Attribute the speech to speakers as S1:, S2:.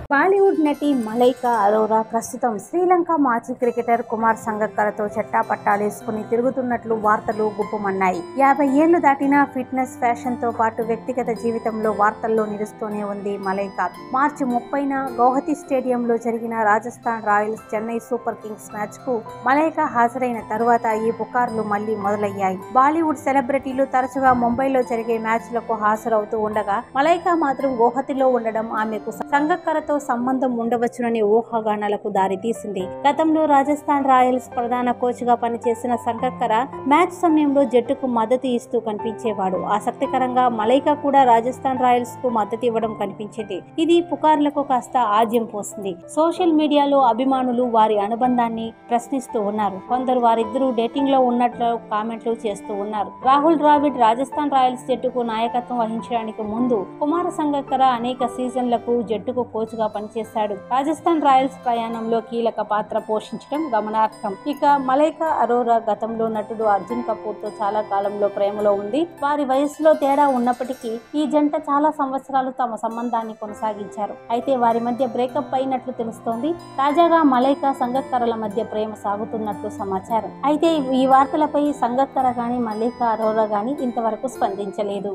S1: బాలీవుడ్ నటి మలైకా అరోరా ప్రస్తుతం శ్రీలంక మాజీ క్రికెటర్ కుమార్ సంగక్కరతో చెట్టాపట్టాలేసుకుని తిరుగుతున్నట్లు వార్తలు గుప్పుమన్నాయి. 50 ఏళ్లు దాటినా ఫిట్నెస్, ఫ్యాషన్ తో పాటు వ్యక్తిగత జీవితంలో వార్తల్లో నిలుస్తూనే ఉంది మలైకా. మార్చి 30న గౌహతి స్టేడియంలో జరిగిన Rajasthan Royals Chennai super Kings match కు మలైకా హాజరైన తరువాత ఈ పుకార్లు మళ్లీ మొదలయ్యాయి. బాలీవుడ్ సెలబ్రిటీలు తరచుగా ముంబైలో జరిగే మ్యాచ్లకు హాజరవుతూ ఉండగా మలైకా మాత్రం గౌహతిలో ఉండడం ఆమెకు సంగక్కరతో సంబంధం ఉండవచ్చుననే ఊహాగానాలకు దారితీసింది. గతంలో రాజస్థాన్ రాయల్స్ ప్రధాన కోచ్ గా పనిచేసిన సంగక్కర మ్యాచ్ సమయంలో జట్టుకు మద్దతు ఇస్తూ కనిపించేవాడు. ఆసక్తికరంగా మలైకా కూడా రాజస్థాన్ రాయల్స్ కు మద్దతు ఇవ్వడం కనిపించింది. ఇది పుకార్లకు కాస్త ఆజ్యం పోసింది. సోషల్ మీడియాలో అభిమానులు వారి అనుబంధాన్ని ప్రశ్నిస్తూ ఉన్నారు. కొందరు వారిద్దరూ డేటింగ్ లో ఉన్నట్లు కామెంట్లు చేస్తూ ఉన్నారు. రాహుల్ ద్రావిడ్ రాజస్థాన్ రాయల్స్ జట్టుకు నాయకత్వం వహించడానికి ముందు కుమార సంగక్కర అనేక సీజన్లకు జట్టుకు కోచ్ గా పనిచేశాడు. రాజస్థాన్ రాయల్స్ ప్రయాణంలో కీలక పాత్ర పోషించడం గమనార్హం. ఇక మలైకా అరోరా గతంలో నటుడు అర్జున్ కపూర్ తో చాలా కాలంలో ప్రేమలో ఉంది. వారి వయసులో తేడా ఉన్నప్పటికీ ఈ జంట చాలా సంవత్సరాలు తమ సంబంధాన్ని కొనసాగించారు. అయితే వారి మధ్య బ్రేకప్ అయినట్లు తెలుస్తోంది. తాజాగా మలైకా సంగక్కరల మధ్య ప్రేమ సాగుతున్నట్లు సమాచారం. అయితే ఈ వార్తలపై సంగక్కర గాని మలైకా అరోరా గాని ఇంతవరకు స్పందించలేదు.